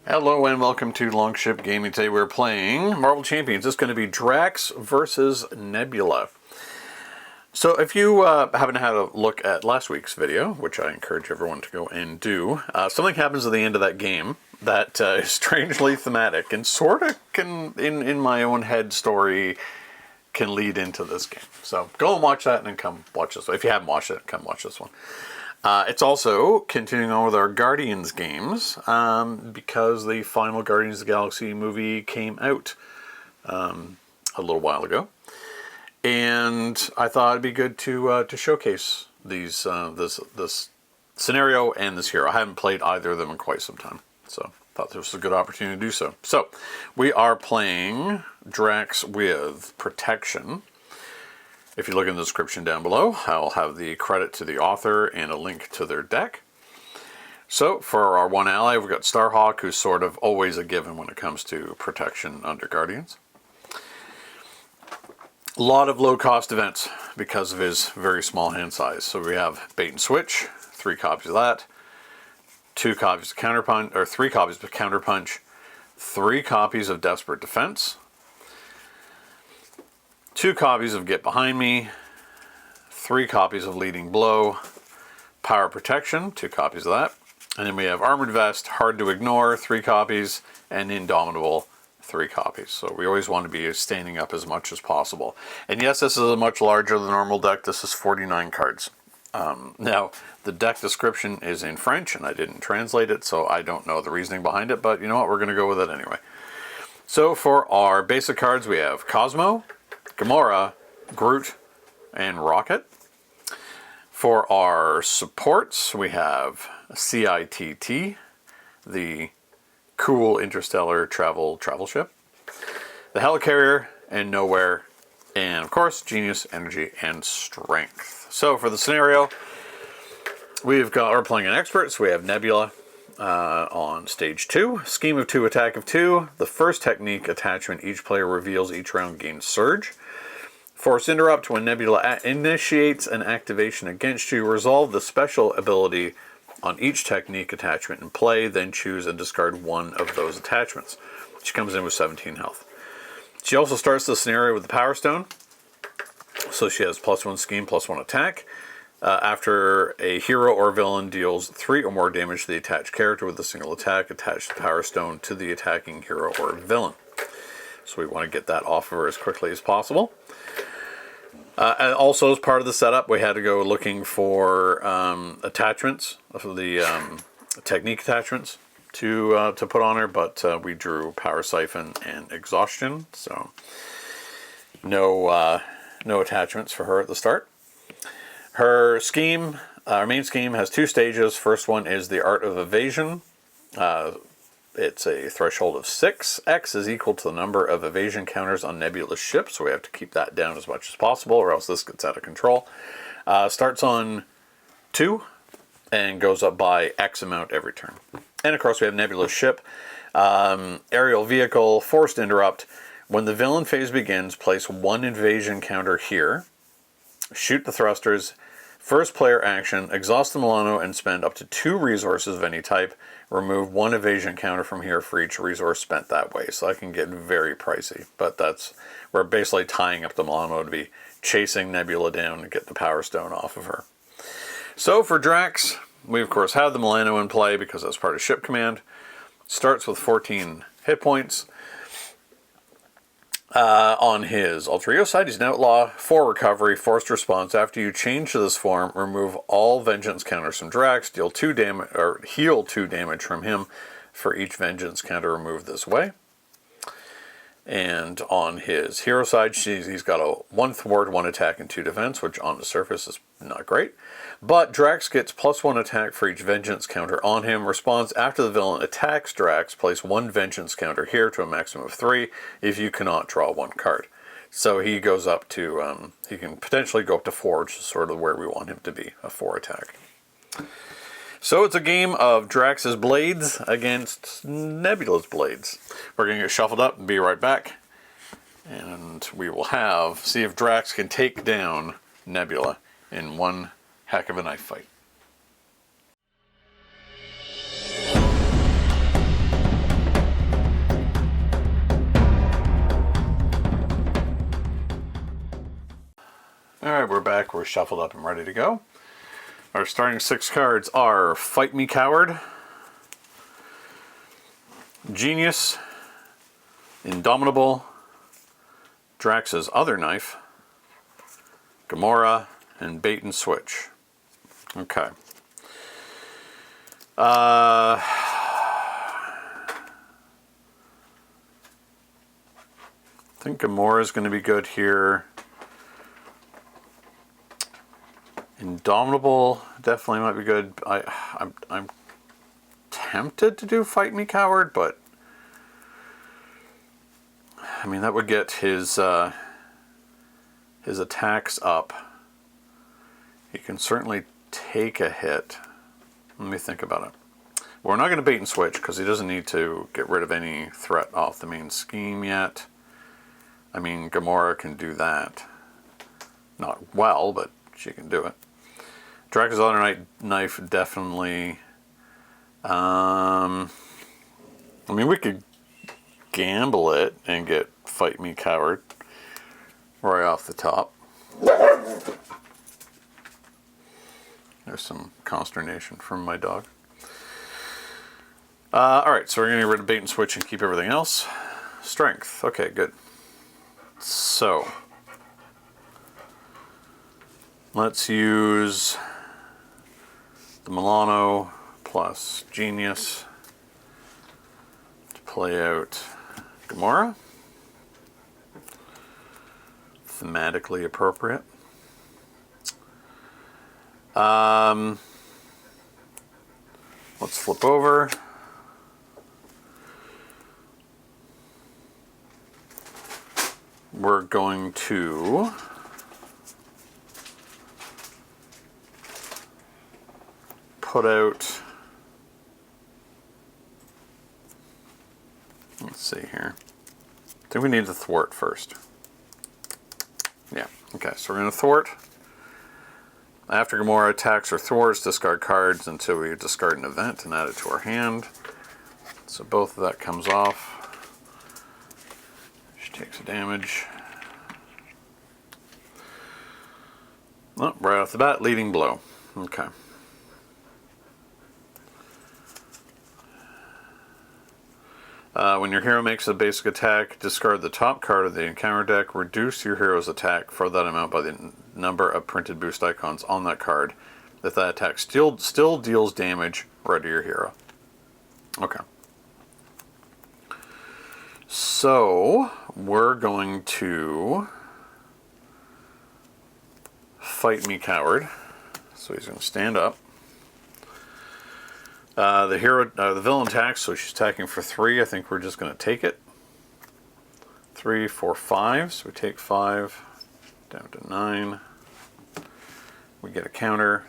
Hello and welcome to Longship Gaming. Today we're playing Marvel Champions. It's going to be Drax versus Nebula. So if you haven't had a look at last week's video, which I encourage everyone to go and do, something happens at the end of that game that is strangely thematic and sort of can, in my own head story, can lead into this game. So go and watch that and then come watch this one. If you haven't watched it, come watch this one. It's also continuing on with our Guardians games because the final Guardians of the Galaxy movie came out a little while ago, and I thought it'd be good to showcase these this scenario and this hero. I haven't played either of them in quite some time, so thought this was a good opportunity to do so. So we are playing Drax with protection. If you look in the description down below, I'll have the credit to the author and a link to their deck. So for our one ally, we've got Starhawk, who's sort of always a given when it comes to protection under Guardians. A lot of low-cost events because of his very small hand size. So we have Bait and Switch, 3 copies of that, 2 copies of Counterpunch, or 3 copies of Counterpunch, 3 copies of Desperate Defense, 2 copies of Get Behind Me, 3 copies of Leading Blow, Power Protection, 2 copies of that, and then we have Armored Vest, Hard to Ignore, 3 copies, and Indomitable, 3 copies. So we always want to be standing up as much as possible. And yes, this is a much larger than normal deck. This is 49 cards. Now, the deck description is in French, and I didn't translate it, so I don't know the reasoning behind it, but you know what, we're going to go with it anyway. So for our basic cards, we have Cosmo, Gamora, Groot, and Rocket. For our supports, we have CITT, the cool interstellar travel ship, the Helicarrier, and Nowhere, and of course, Genius, Energy, and Strength. So for the scenario, we're playing an expert, so we have Nebula on stage 2. Scheme of 2, attack of 2. The first technique attachment each player reveals each round gains Surge. Force Interrupt, when Nebula initiates an activation against you, resolve the special ability on each technique attachment in play, then choose and discard one of those attachments. She comes in with 17 health. She also starts the scenario with the Power Stone, so she has +1 scheme, +1 attack. After a hero or villain deals 3 or more damage to the attached character with a single attack, attach the Power Stone to the attacking hero or villain. So we want to get that off of her as quickly as possible. And also, as part of the setup, we had to go looking for attachments, the technique attachments to put on her, but we drew Power Siphon and Exhaustion, so no attachments for her at the start. Her scheme, our main scheme, has 2 stages. First one is the Art of Evasion. It's a threshold of 6. X is equal to the number of evasion counters on Nebula's ship, so we have to keep that down as much as possible, or else this gets out of control. Starts on 2 and goes up by X amount every turn. And of course we have Nebula's ship. Aerial vehicle, forced interrupt. When the villain phase begins, place 1 evasion counter here. Shoot the thrusters. First player action, exhaust the Milano and spend up to 2 resources of any type. Remove 1 evasion counter from here for each resource spent that way. So that can get very pricey, but we're basically tying up the Milano to be chasing Nebula down and get the Power Stone off of her. So for Drax, we of course have the Milano in play because that's part of ship command. Starts with 14 hit points. On his alter ego side, he's an outlaw. 4 recovery, forced response. After you change to this form, remove all vengeance counters from Drax. Deal 2 damage or heal 2 damage from him for each vengeance counter removed this way. And on his hero side, he's got a 1 thwart, 1 attack, and 2 defense, which on the surface is not great. But Drax gets +1 attack for each vengeance counter on him. Responds after the villain attacks Drax, place 1 vengeance counter here to a maximum of 3 if you cannot draw 1 card. So he goes up to, he can potentially go up to 4, which is sort of where we want him to be, a 4 attack. So it's a game of Drax's blades against Nebula's blades. We're going to get shuffled up and be right back. And we will see if Drax can take down Nebula in one heck of a knife fight. Alright, we're back. We're shuffled up and ready to go. Our starting 6 cards are Fight Me Coward, Genius, Indomitable, Drax's Other Knife, Gamora, and Bait and Switch. Okay. I think Gamora is going to be good here. Indomitable definitely might be good. I'm tempted to do Fight Me Coward, but I mean that would get his attacks up. He can certainly take a hit. Let me think about it. We're not going to bait and switch because he doesn't need to get rid of any threat off the main scheme yet. I mean, Gamora can do that. Not well, but she can do it. Drax's Other Knife definitely. I mean, we could gamble it and get Fight Me Coward right off the top. There's some consternation from my dog. Alright, so we're going to get rid of bait and switch and keep everything else. Strength. Okay, good. So, let's use the Milano plus Genius to play out Gamora. Thematically appropriate. Let's flip over. We're going to put out, let's see here. I think we need to thwart first. Yeah, okay, so we're going to thwart. After Gamora attacks or thwarts, discard cards until we discard an event and add it to our hand. So both of that comes off. She takes a damage. Oh, right off the bat, leading blow. Okay. When your hero makes a basic attack, discard the top card of the encounter deck. Reduce your hero's attack for that amount by the number of printed boost icons on that card. If that attack still deals damage, right to your hero. Okay. So, we're going to Fight Me Coward. So he's going to stand up. The villain attacks, so she's attacking for 3. I think we're just going to take it. 3, 4, 5. So we take 5 down to 9. We get a counter.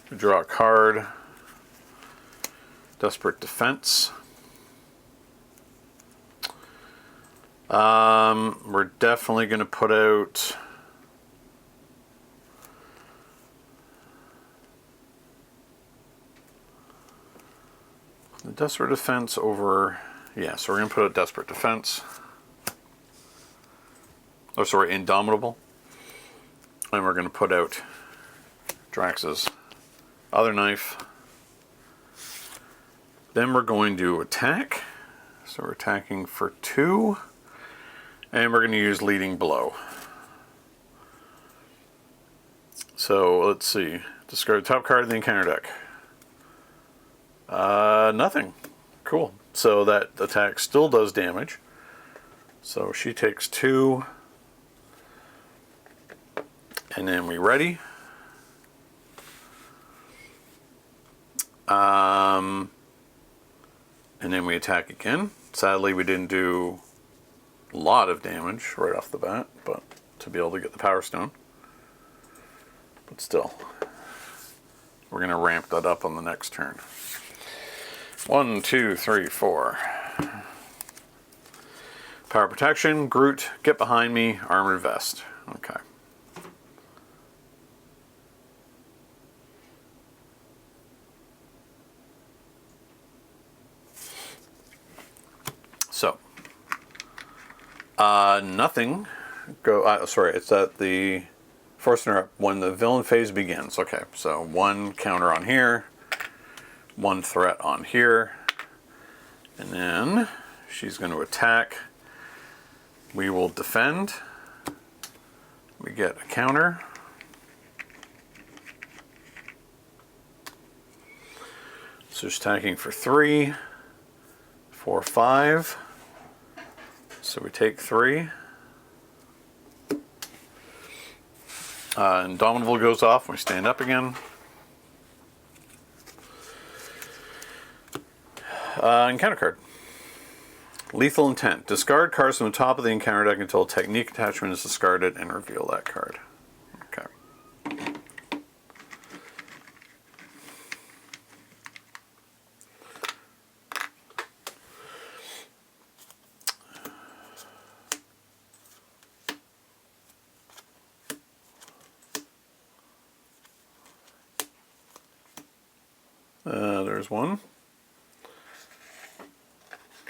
We draw a card. Desperate Defense. We're definitely going to put out the Desperate Defense over, yeah, so we're going to put out Desperate Defense. Oh, sorry, Indomitable. And we're going to put out Drax's Other Knife. Then we're going to attack. So we're attacking for 2. And we're going to use Leading Blow. So let's see. Discard the top card of the encounter deck. Nothing. Cool. So that attack still does damage. So she takes 2. And then we ready. And then we attack again. Sadly, we didn't do a lot of damage right off the bat, but to be able to get the Power Stone. But still, we're going to ramp that up on the next turn. 1, 2, 3, 4. Power Protection, Groot, Get Behind Me, Armored Vest. Okay. So, nothing go. Sorry, it's at the force interrupt when the villain phase begins. Okay, so one counter on here, one threat on here, and then she's going to attack. We will defend. We get a counter. So she's attacking for 3, 4, 5. So we take 3. Indomitable goes off when we stand up again. Encounter card. Lethal Intent. Discard cards from the top of the encounter deck until a technique attachment is discarded and reveal that card. Okay. There's one.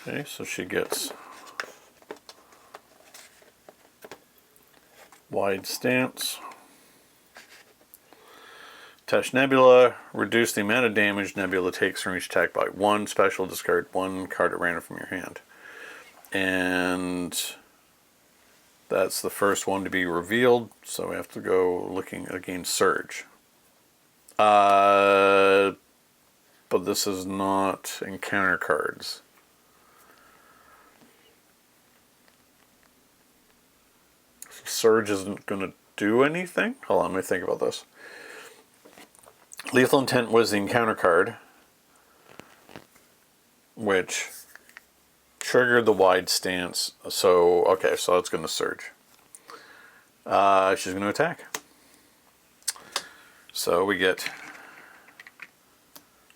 Okay, so she gets wide stance. Touch Nebula. Reduce the amount of damage Nebula takes from each attack by 1. Special, discard 1 card at random from your hand. And that's the first one to be revealed, so we have to go looking against Surge. But this is not encounter cards. Surge isn't going to do anything? Hold on, let me think about this. Lethal Intent was the encounter card, which triggered the wide stance. So, okay, so it's going to surge. She's going to attack. So we get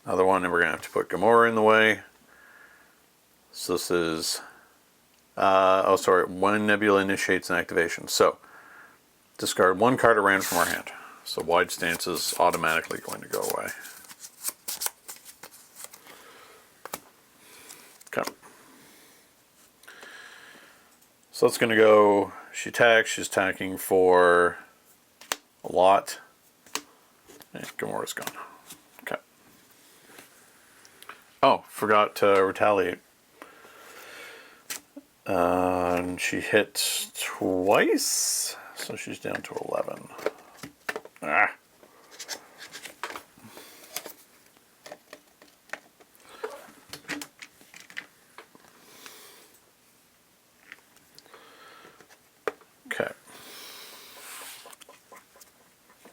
another one, and we're going to have to put Gamora in the way. So this is... when Nebula initiates an activation. So, discard 1 card at random from our hand. So wide stance is automatically going to go away. Okay. So it's going to go, she attacks, she's attacking for a lot. And Gamora's gone. Okay. Oh, forgot to retaliate. And she hit twice, so she's down to 11. Ah. Okay.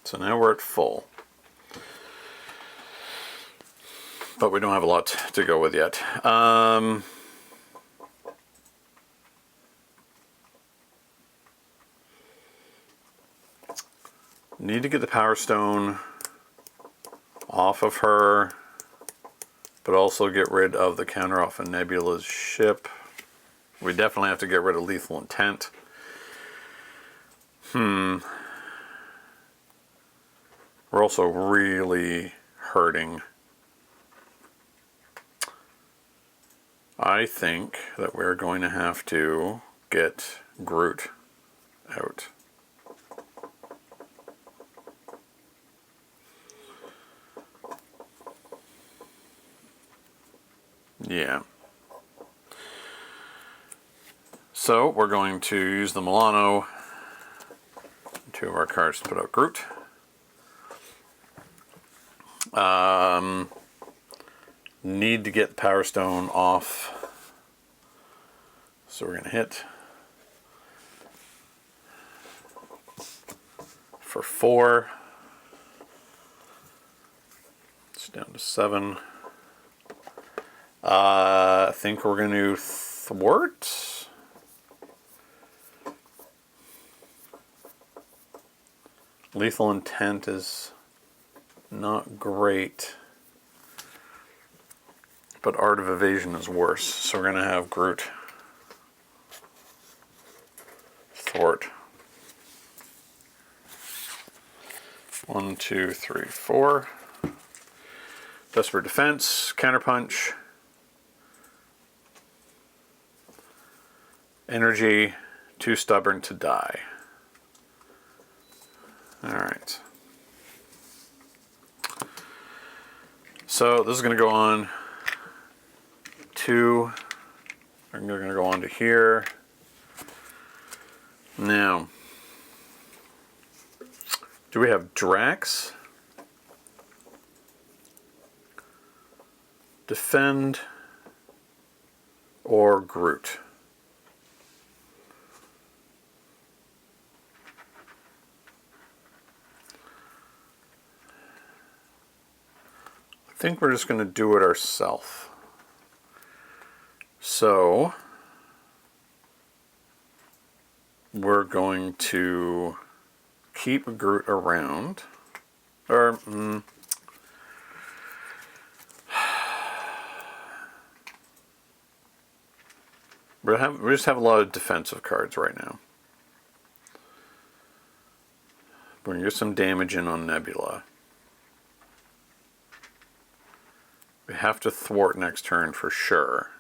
So now we're at full. But we don't have a lot to go with yet. Need to get the Power Stone off of her, but also get rid of the counter off of Nebula's ship. We definitely have to get rid of Lethal Intent. We're also really hurting. I think that we're going to have to get Groot out. Yeah. So we're going to use the Milano, 2 of our cards to put out Groot. Need to get Power Stone off. So we're going to hit for 4. It's down to 7. I think we're going to thwart. Lethal Intent is not great, but Art of Evasion is worse. So we're going to have Groot thwart. 1, 2, 3, 4. Desperate Defense, Counterpunch, Energy, Too stubborn to die. Alright. So this is going to go on to, I'm going to go on to here. Now, do we have Drax, Defend, or Groot? I think we're just going to do it ourselves. So we're going to keep Groot around, or we just have a lot of defensive cards right now. We're going to get some damage in on Nebula. We have to thwart next turn for sure.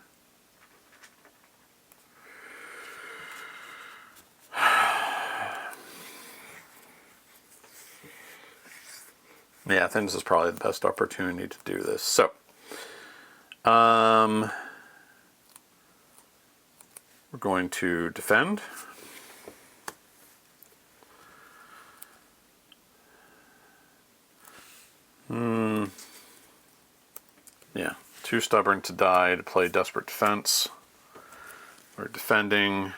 Yeah, I think this is probably the best opportunity to do this. So, we're going to defend. Yeah, too stubborn to die to play Desperate Defense. We're defending.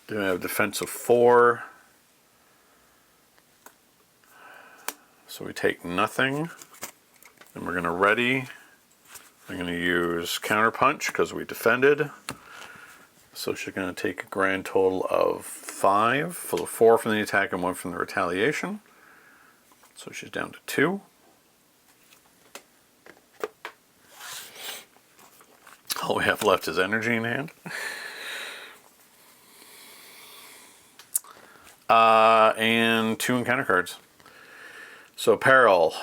Then we have defense of 4. So we take nothing. Then we're going to ready. I'm going to use Counterpunch because we defended. So she's going to take a grand total of 5. For the 4 from the attack and 1 from the retaliation. So she's down to 2. All we have left is energy in hand. And 2 encounter cards. So Peril.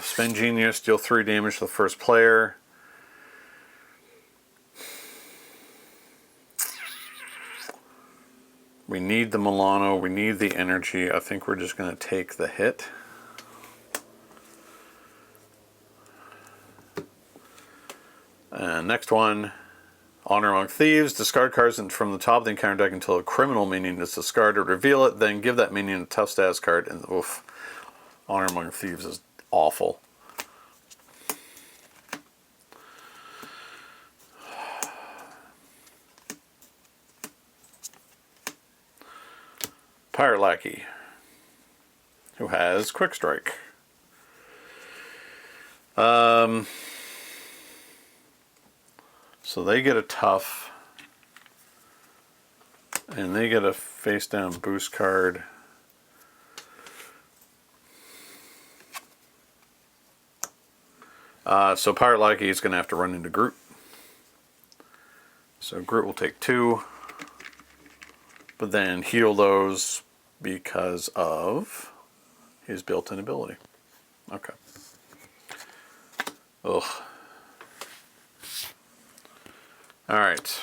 Spend Genius, deal 3 damage to the first player. We need the Milano, we need the energy. I think we're just going to take the hit. Next one, Honor Among Thieves. Discard cards from the top of the encounter deck until a criminal minion is discarded. Reveal it, then give that minion a tough status card. And oof, Honor Among Thieves is awful. Pirate Lackey, who has Quick Strike. So they get a tough, and they get a face down boost card. So Pirate Lackey is going to have to run into Groot. So Groot will take 2, but then heal those because of his built-in ability. Okay. Ugh. All right.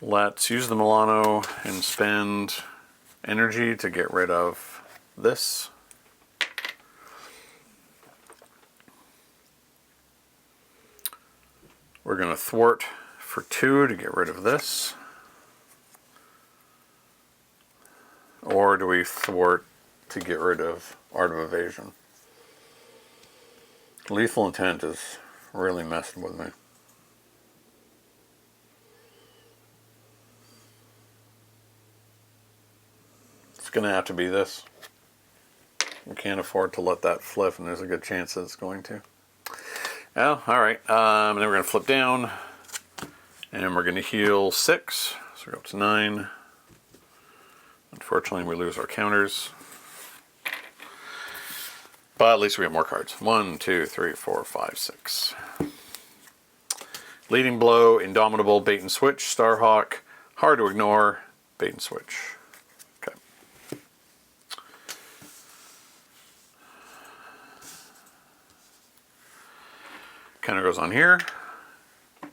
Let's use the Milano and spend energy to get rid of this. We're going to thwart for 2 to get rid of this. Or do we thwart to get rid of Art of Evasion? Lethal Intent is really messing with me. It's going to have to be this. We can't afford to let that flip, and there's a good chance that it's going to. Oh, alright. And then we're going to flip down, and we're going to heal 6. So we go up to 9. Unfortunately, we lose our counters. But at least we have more cards. 1, 2, 3, 4, 5, 6. Leading Blow, Indomitable, Bait and Switch, Starhawk, Hard to Ignore, bait and switch. Okay. Counter goes on here.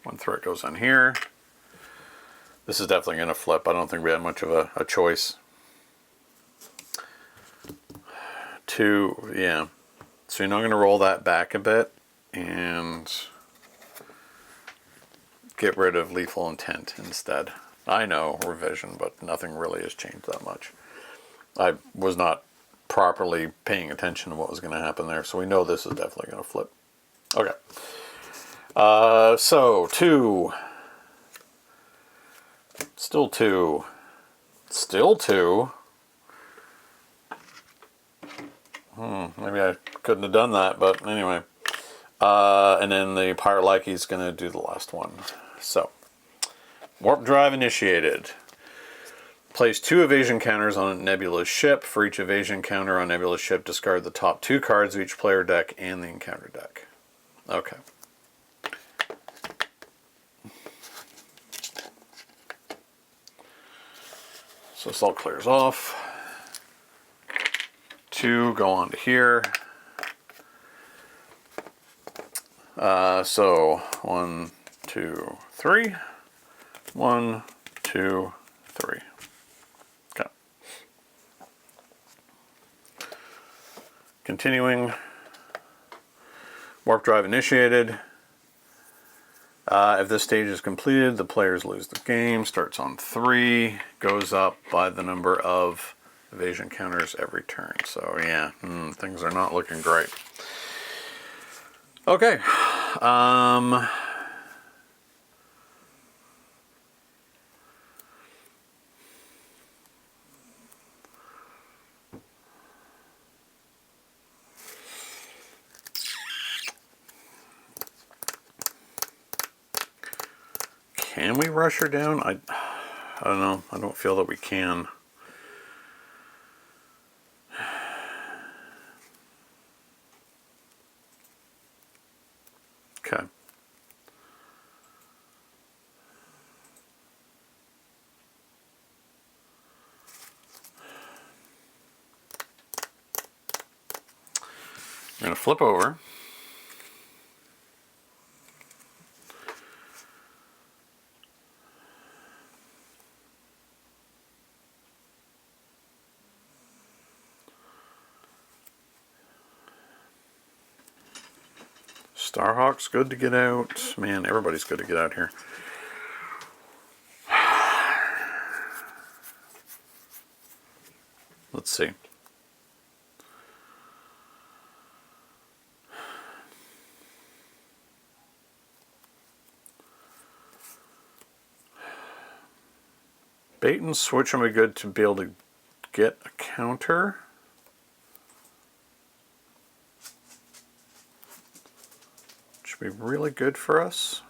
One threat goes on here. This is definitely going to flip. I don't think we have much of a choice. 2, yeah. So you're not going to roll that back a bit and get rid of lethal intent instead. I know revision, but nothing really has changed that much. I was not properly paying attention to what was going to happen there, so we know this is definitely going to flip. Okay. So 2. Still 2. Still 2. Maybe I couldn't have done that, but anyway. And then the pirate lackey is going to do the last one. So, warp drive initiated. Place 2 evasion counters on Nebula's ship. For each evasion counter on Nebula's ship, discard the top 2 cards of each player deck and the encounter deck. Okay. So this all clears off. 2 go on to here. So 1, 2, 3. 1, 2, 3. Okay. Continuing. Warp drive initiated. If this stage is completed, the players lose the game. Starts on 3. Goes up by the number of evasion counters every turn. So yeah, things are not looking great. Okay. Can we rush her down? I don't know. I don't feel that we can. Okay. I'm going to flip over. Starhawk's good to get out. Man, everybody's good to get out here. Let's see. Bait and switch will be good to be able to get a counter. Be really good for us.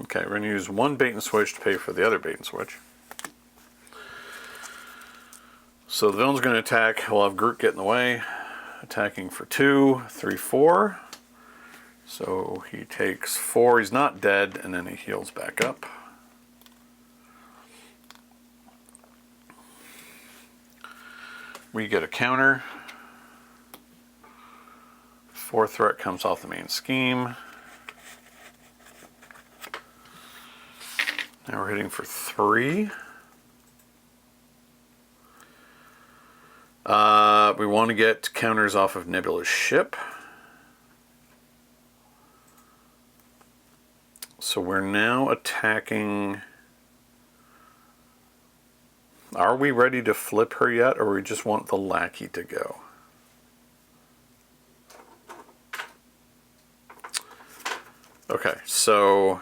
Okay, we're going to use 1 bait and switch to pay for the other bait and switch. So the villain's going to attack. We'll have Groot get in the way. Attacking for 2, 3, 4. So he takes 4. He's not dead, and then he heals back up. We get a counter. 4 threat comes off the main scheme. Now we're hitting for 3. We want to get counters off of Nebula's ship. So we're now attacking. Are we ready to flip her yet, or we just want the lackey to go? Okay, so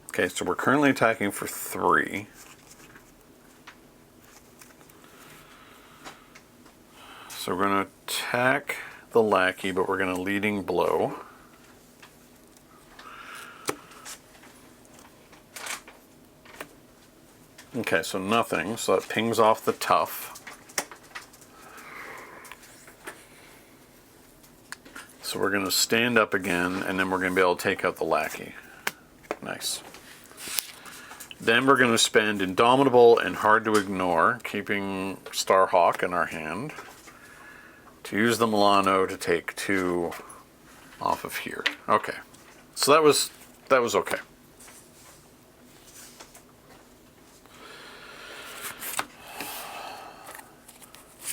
okay, so we're currently attacking for 3. So we're going to attack the lackey, but we're going to leading blow. Okay, so nothing. So that pings off the tough. So we're going to stand up again, and then we're going to be able to take out the lackey. Nice. Then we're going to spend Indomitable and Hard to Ignore, keeping Starhawk in our hand, to use the Milano to take 2 off of here. Okay. So that was okay.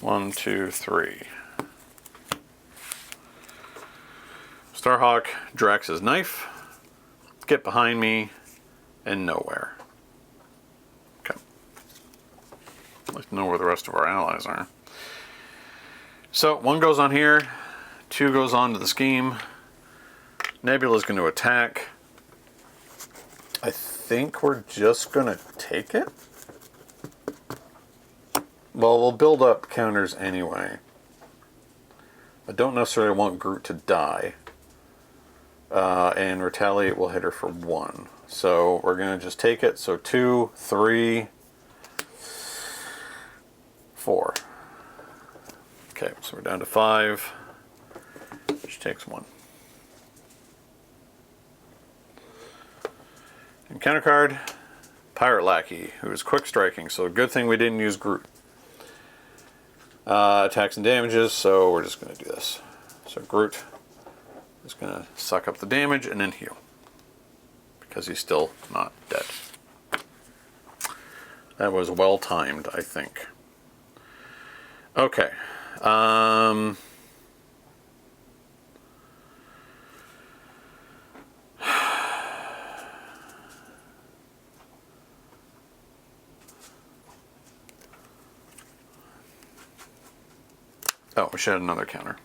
One, two, three. Starhawk, Drax's knife, get behind me, and nowhere. Okay. I'd like to know where the rest of our allies are. So 1 goes on here, 2 goes on to the scheme. Nebula's going to attack. I think we're just going to take it. Well, we'll build up counters anyway. I don't necessarily want Groot to die. And Retaliate will hit her for 1. So we're going to just take it. So 2, 3, 4. Okay, so we're down to 5. She takes 1. And counter card, Pirate Lackey, who is quick striking. So good thing we didn't use Groot. Attacks and damages, so we're just going to do this. So Groot is going to suck up the damage and then heal, because he's still not dead. That was well timed, I think. Okay. Oh, we should have another counter.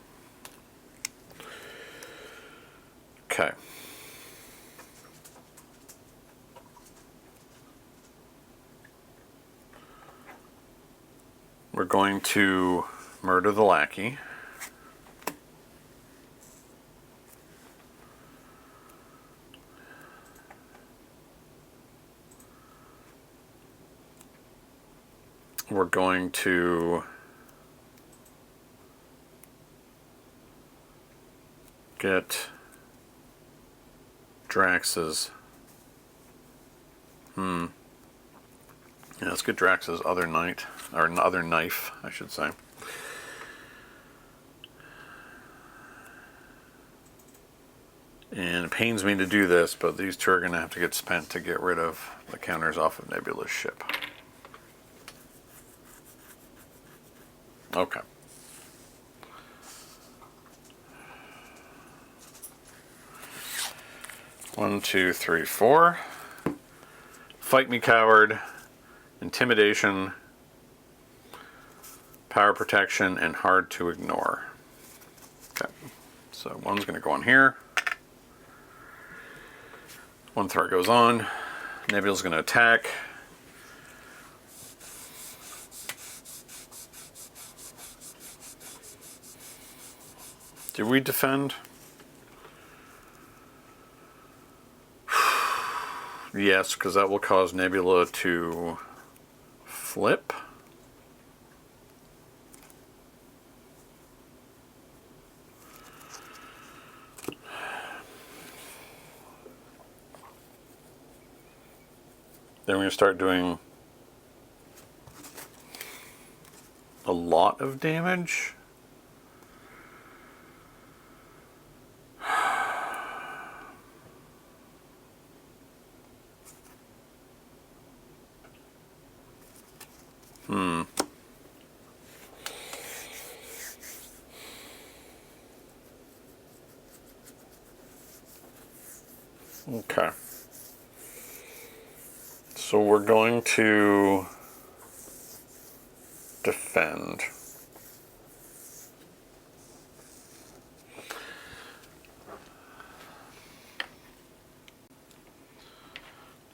Okay. We're going to murder the lackey. We're going to get Drax's. Yeah, let's get Drax's other knight, or other knife, I should say. And it pains me to do this, but these 2 are going to have to get spent to get rid of the counters off of Nebula's ship. Okay. One, two, three, 4. Fight me, coward. Intimidation. Power protection and hard to ignore. Okay. So 1's going to go on here. 1 threat goes on. Nebula's going to attack. Did we defend? Yes, because that will cause Nebula to flip. Then we're going to start doing a lot of damage. Okay. So we're going to defend.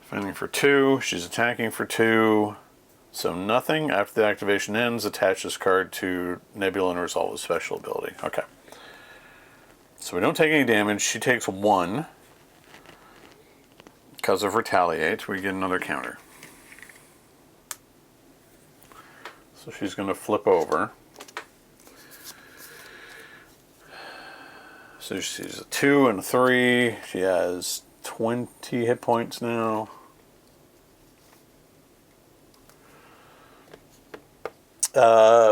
Defending for 2. She's attacking for 2. So nothing. After the activation ends, attach this card to Nebula and resolve a special ability. Okay. So we don't take any damage. She takes 1. Because of Retaliate, we get another counter. So she's going to flip over. So she's a 2 and a 3. She has 20 hit points now.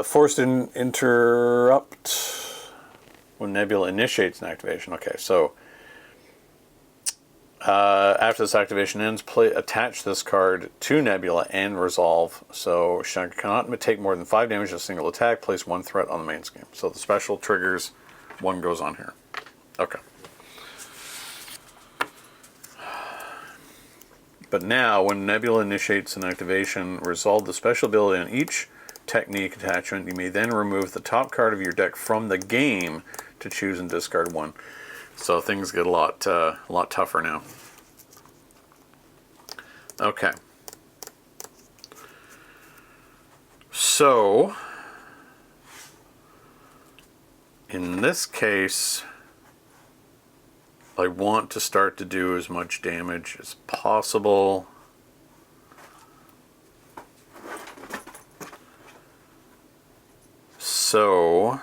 Forced interrupt when Nebula initiates an activation. Okay, so after this activation ends, attach this card to Nebula and resolve. So she cannot take more than 5 damage in a single attack. Place 1 threat on the main scheme. So the special triggers, 1 goes on here. Okay. But now, when Nebula initiates an activation, resolve the special ability on each technique attachment. You may then remove the top card of your deck from the game to choose and discard 1. So things get a lot tougher now. Okay. So, in this case, I want to start to do as much damage as possible. So,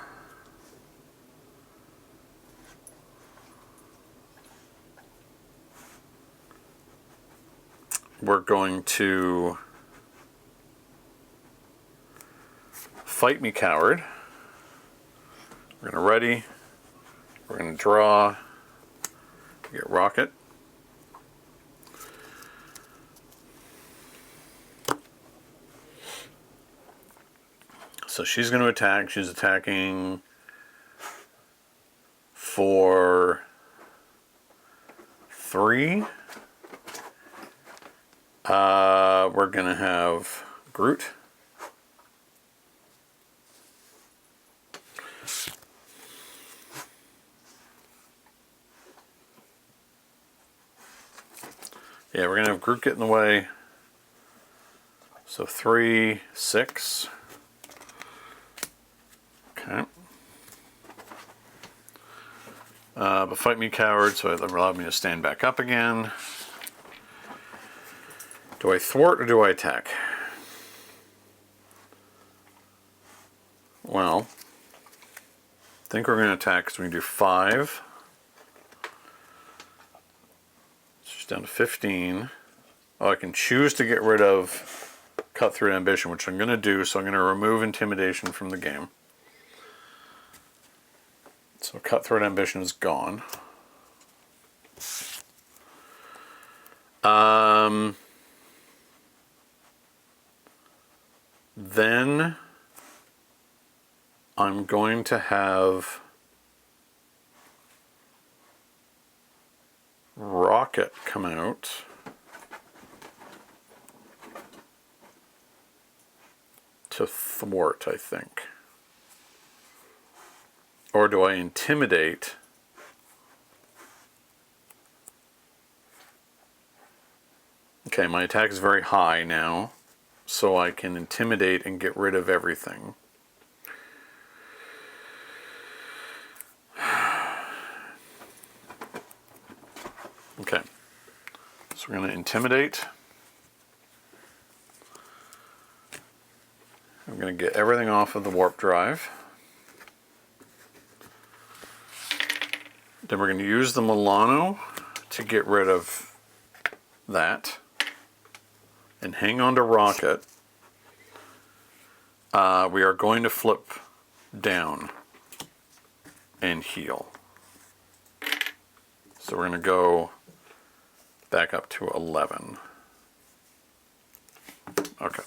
we're going to fight me, coward. We're going to ready. We're going to draw. Get rocket. So she's going to attack. She's attacking for 3. We're going to have Groot. Yeah, we're going to have Groot get in the way. So 3, 6. Okay. But fight me, coward, so it allowed me to stand back up again. Do I thwart or do I attack? Well, I think we're going to attack because we can do 5. She's down to 15. Oh, I can choose to get rid of Cut Through Ambition, which I'm going to do, so I'm going to remove Intimidation from the game. So Cutthroat Ambition is gone. Then I'm going to have Rocket come out. To thwart, I think. Or do I intimidate? Okay, my attack is very high now, so I can intimidate and get rid of everything. Okay, so we're going to intimidate. I'm going to get everything off of the warp drive. Then we're going to use the Milano to get rid of that. And hang on to Rocket. We are going to flip down and heal. So we're going to go back up to 11. Okay.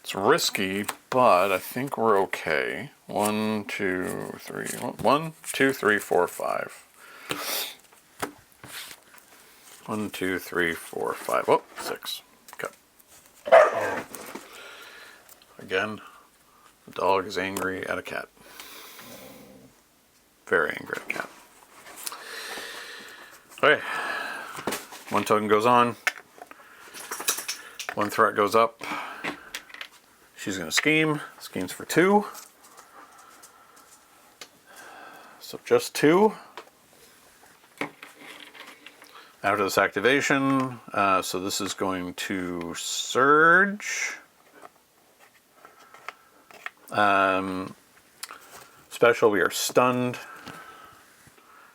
It's risky, but I think we're okay. 1, 2, 3. 1, 2, 3, 4, 5. 1, 2, 3, 4, 5. Oh, 6. Okay. Again, the dog is angry at a cat. Very angry at a cat. Okay. 1 token goes on. 1 threat goes up. She's going to scheme. Schemes for 2. So just 2. After this activation, so this is going to surge. Special, we are stunned.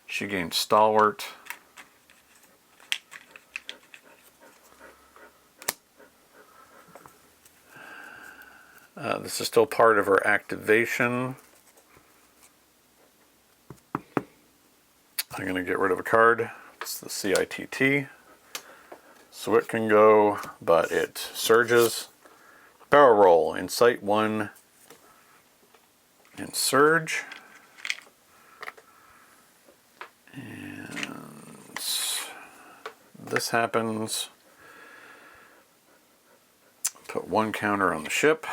She gains stalwart. This is still part of her activation. I'm going to get rid of a card. It's the CITT. So it can go, but it surges. Barrel roll. Incite 1 and surge. And this happens. Put 1 counter on the ship.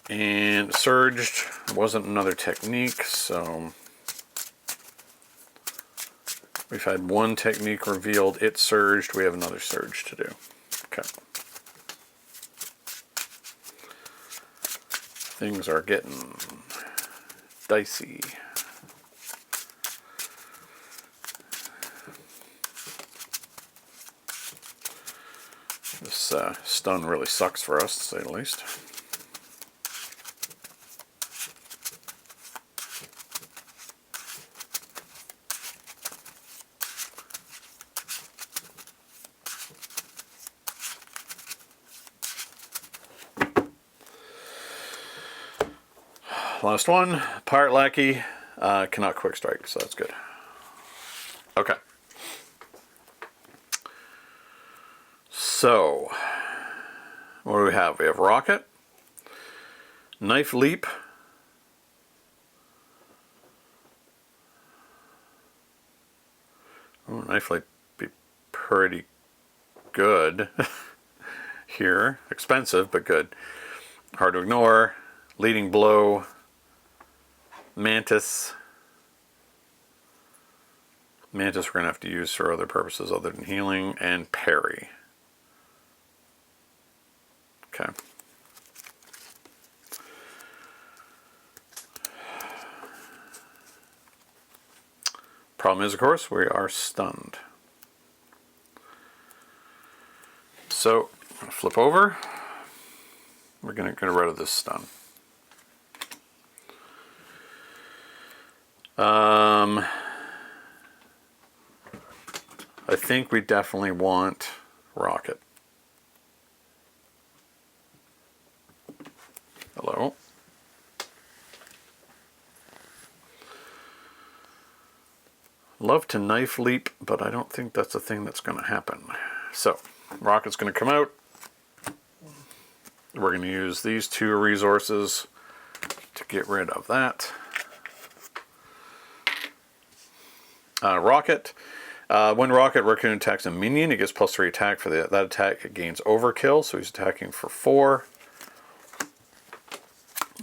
And surged wasn't another technique, so we've had 1 technique revealed. It surged. We have another surge to do. Okay. Things are getting dicey. This stun really sucks for us, to say the least. Last one, Pirate Lackey, cannot quick strike, so that's good. Okay. So, what do we have? We have Rocket, Knife Leap, oh, Knife Leap be pretty good here. Expensive, but good. Hard to ignore. Leading Blow, Mantis. Mantis we're going to have to use for other purposes other than healing, and Parry. Okay. Problem is, of course, we are stunned. So, flip over. We're going to get rid of this stun. I think we definitely want Rocket. Hello. Love to Knife Leap, but I don't think that's a thing that's going to happen. So, Rocket's going to come out. We're going to use these 2 resources to get rid of that. Rocket. When Rocket Raccoon attacks a minion, it gets +3 attack for that attack. It gains overkill, so he's attacking for 4.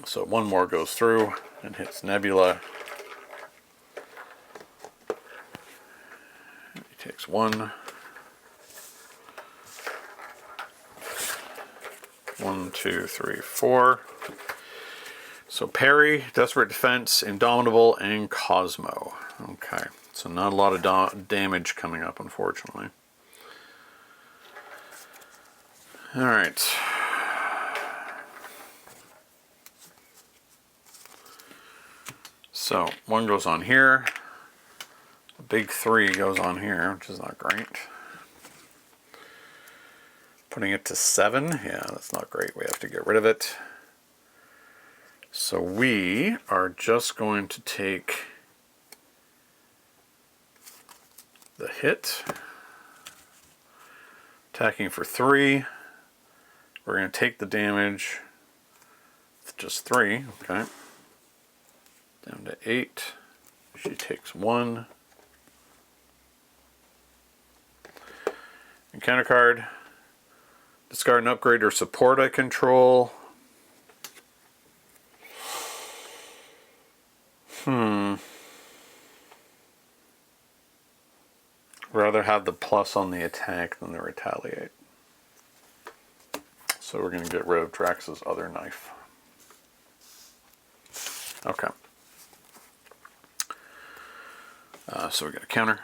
So 1 more goes through and hits Nebula. He takes 1. 1, 2, 3, 4. So Parry, Desperate Defense, Indomitable, and Cosmo. Okay. So not a lot of damage coming up, unfortunately. All right. So 1 goes on here. The big 3 goes on here, which is not great. Putting it to 7. Yeah, that's not great. We have to get rid of it. So we are just going to take the hit, attacking for 3. We're going to take the damage with just 3. Okay, down to 8. She takes 1. Encounter card. Discard an upgrade or support I control. Rather have the plus on the attack than the retaliate. So we're going to get rid of Drax's other knife. Okay. So we got a counter.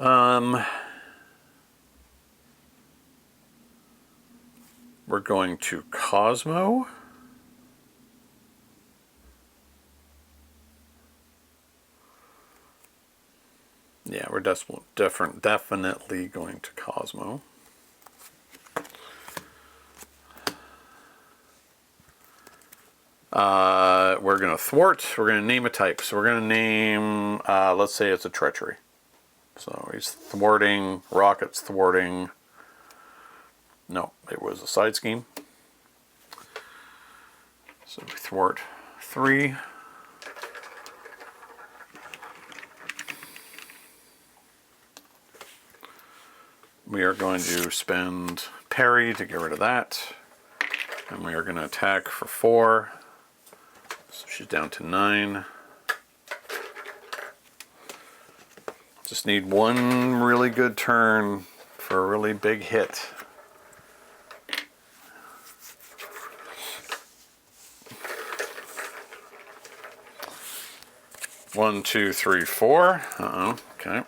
We're going to Cosmo. Yeah, we're definitely going to Cosmo. We're going to thwart. We're going to name a type. So we're going to name, let's say it's a treachery. So he's thwarting, Rocket's thwarting. No, it was a side scheme. So we thwart 3. We are going to spend parry to get rid of that. And we are going to attack for 4. So she's down to 9. Just need one really good turn for a really big hit. One, two, three, 4. Uh-oh, okay.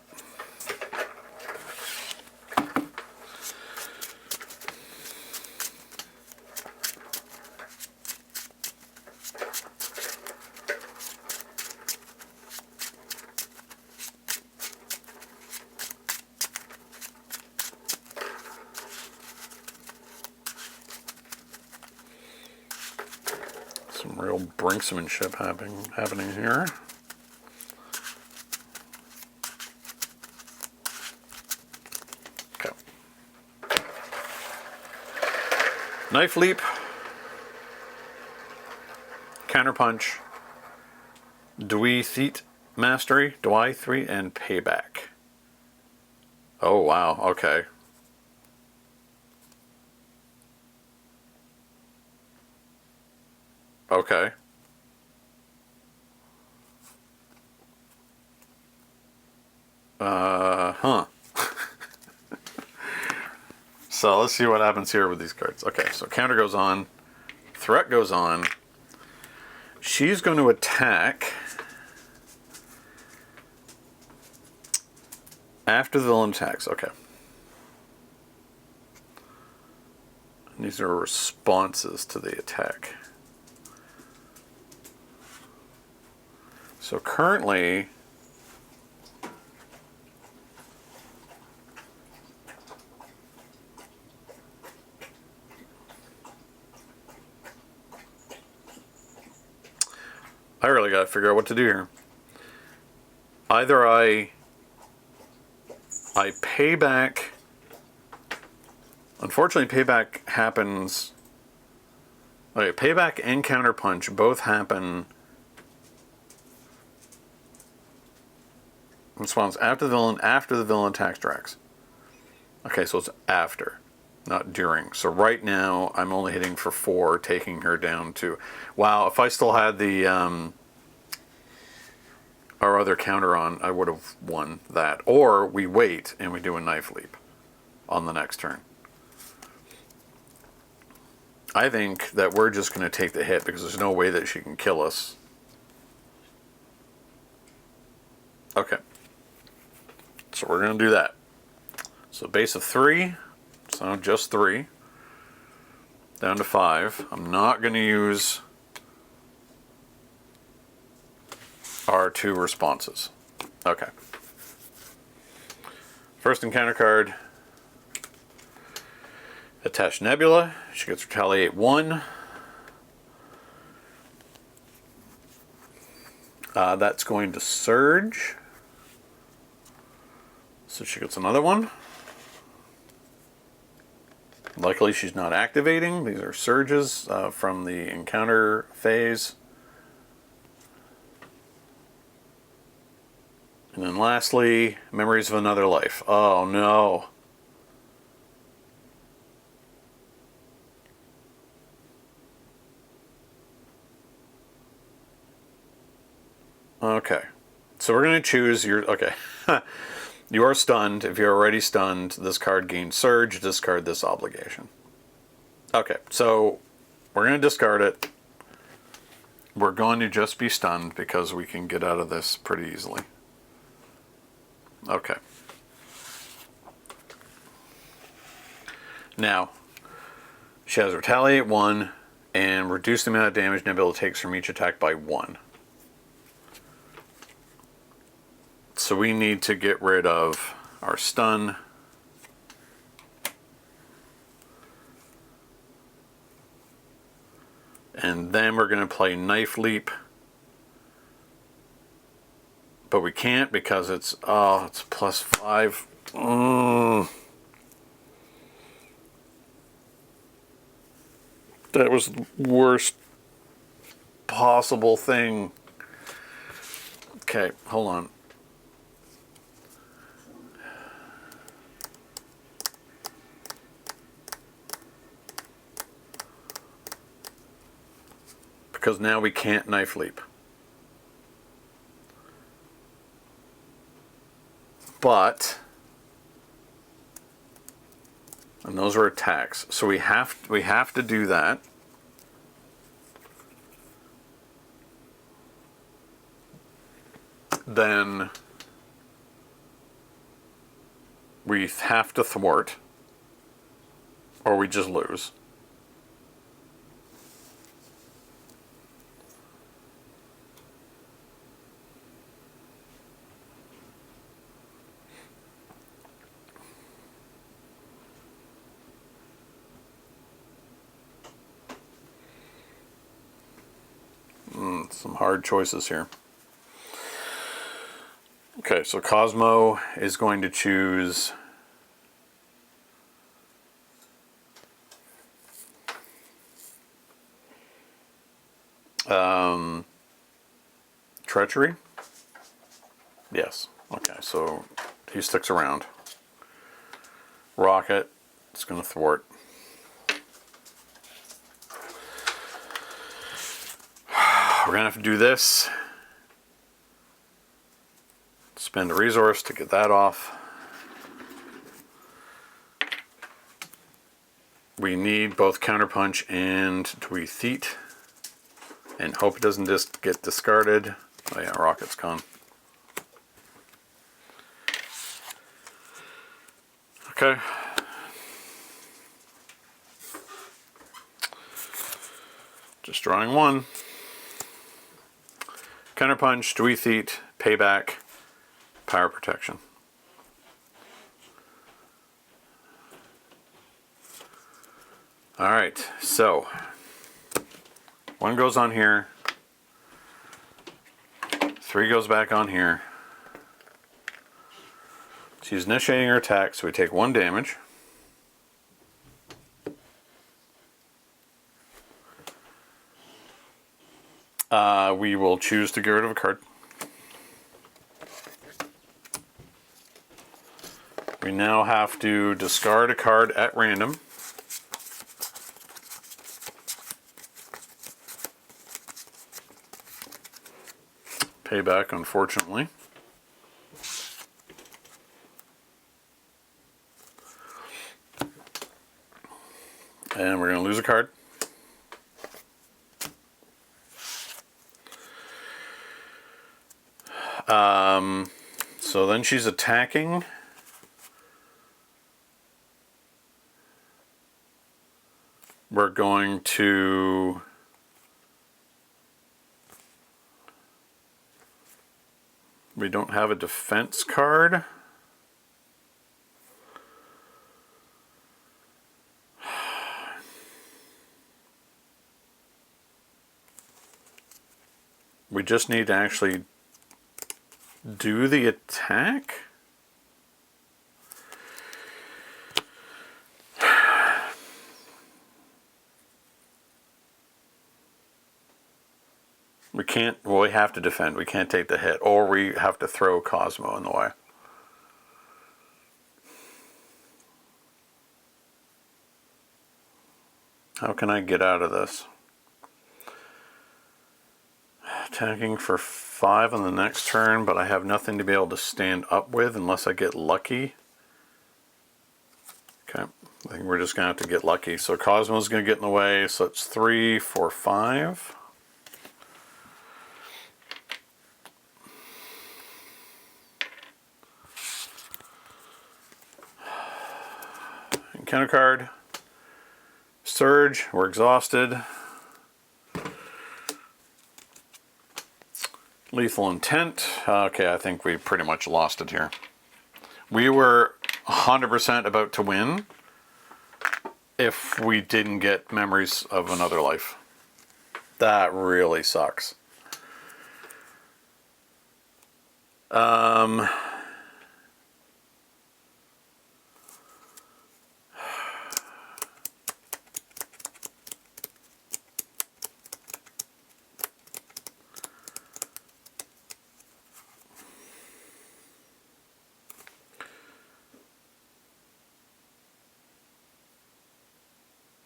Some real brinksmanship happening here. Okay. Knife leap. Counterpunch. Dwi Theet Mastery. Dwi 3 and Payback. Oh wow, okay. Okay. Huh. So let's see what happens here with these cards. Okay, so counter goes on. Threat goes on. She's going to attack after the villain attacks. Okay. And these are responses to the attack. So currently, I really got to figure out what to do here. Either I pay back. Unfortunately, payback happens. Okay, payback and counterpunch both happen. Response after the villain attacks Drax. Okay, so it's after, not during. So right now I'm only hitting for 4, taking her down to. Wow, if I still had the our other counter on, I would have won that. Or we wait and we do a knife leap on the next turn. I think that we're just going to take the hit because there's no way that she can kill us. Okay. So we're going to do that. So base of 3. So just 3. Down to 5. I'm not going to use our 2 responses. Okay. First encounter card. Attach Nebula. She gets Retaliate 1. That's going to Surge. So she gets another one. Luckily she's not activating. These are surges from the encounter phase. And then lastly, Memories of Another Life. Oh no. Okay. So we're going to choose your... Okay. You are stunned. If you're already stunned, this card gains Surge. Discard this obligation. Okay. So we're going to discard it. We're going to just be stunned because we can get out of this pretty easily. Okay. Now, she has Retaliate 1 and reduce the amount of damage Nebula takes from each attack by 1. So we need to get rid of our stun. And then we're going to play Knife Leap. But we can't because it's +5. That was the worst possible thing. Okay, hold on. Because now we can't Knife Leap. But, and those are attacks, so we have to do that. Then we have to thwart, or we just lose. Some hard choices here. Okay, so Cosmo is going to choose Treachery. Yes. Okay, so he sticks around. Rocket is going to thwart. We're going to have to do this. Spend a resource to get that off. We need both Counterpunch and Tweethete. And hope it doesn't just get discarded. Oh yeah, Rocket's gone. Okay. Just drawing one. Counterpunch, Tweethete, Payback, Power Protection. Alright, so one goes on here, 3 goes back on here. She's initiating her attack, so we take 1 damage. We will choose to get rid of a card. We now have to discard a card at random. Payback, unfortunately. And we're going to lose a card. So then she's attacking. We're going to we don't have a defense card. We just need to actually do the attack. We can't, well, we have to defend. We can't take the hit, or we have to throw Cosmo in the way. How can I get out of this? Attacking for 5 on the next turn, but I have nothing to be able to stand up with unless I get lucky. Okay, I think we're just going to have to get lucky. So Cosmo's going to get in the way, so it's 3, 4, 5. Counter card. Surge, we're exhausted. Lethal Intent. Okay, I think we pretty much lost it here. We were 100% about to win if we didn't get Memories of Another Life. That really sucks.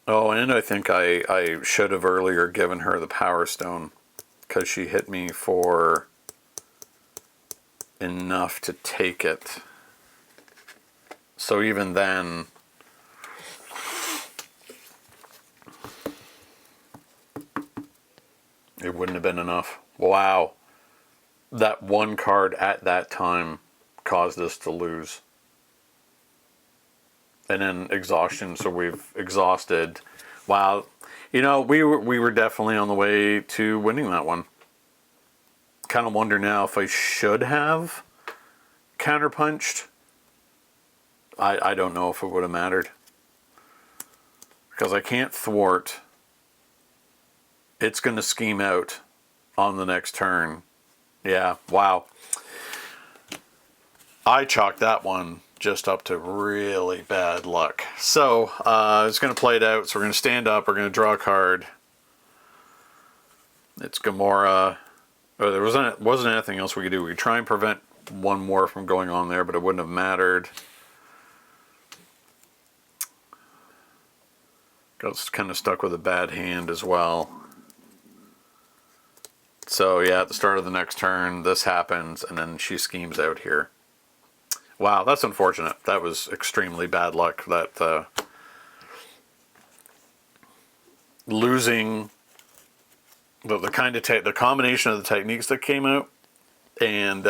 Oh, and I think I should have earlier given her the Power Stone because she hit me for enough to take it. So even then, it wouldn't have been enough. Wow. That one card at that time caused us to lose. And then exhaustion, so we've exhausted. Wow, you know, we were definitely on the way to winning that one. Kind of wonder now if I should have counterpunched. I don't know if it would have mattered. Because I can't thwart. It's going to scheme out on the next turn. Yeah, wow. I chalked that one just up to really bad luck. So, it's going to play it out. So we're going to stand up. We're going to draw a card. It's Gamora. Oh, there wasn't anything else we could do. We could try and prevent one more from going on there, but it wouldn't have mattered. Got kind of stuck with a bad hand as well. So, yeah, at the start of the next turn, this happens, and then she schemes out here. Wow, that's unfortunate. That was extremely bad luck. That losing the kind of the combination of the techniques that came out and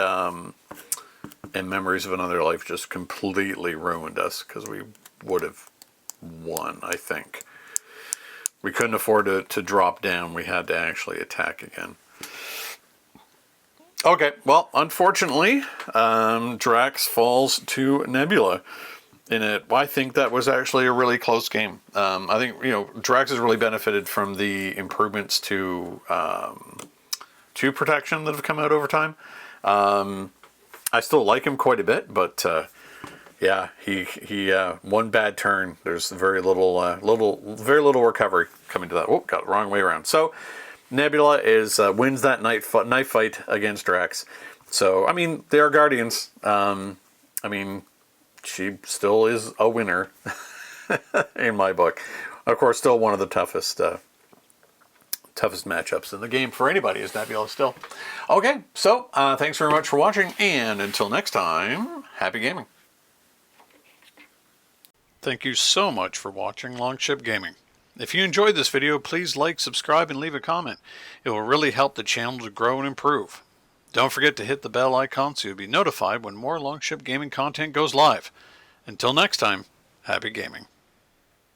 Memories of Another Life just completely ruined us because we would have won. I think we couldn't afford to drop down. We had to actually attack again. Okay, well, unfortunately, Drax falls to Nebula in it. I think that was actually a really close game. I think, you know, Drax has really benefited from the improvements to protection that have come out over time. I still like him quite a bit, but yeah, he one bad turn. There's very little recovery coming to that. Oh, got it the wrong way around. So Nebula wins that knife fight against Drax. So, I mean, they are guardians. I mean, she still is a winner in my book. Of course, still one of the toughest matchups in the game for anybody is Nebula still. Okay, so thanks very much for watching, and until next time, happy gaming. Thank you so much for watching Longship Gaming. If you enjoyed this video, please like, subscribe, and leave a comment. It will really help the channel to grow and improve. Don't forget to hit the bell icon so you'll be notified when more Longship Gaming content goes live. Until next time, happy gaming.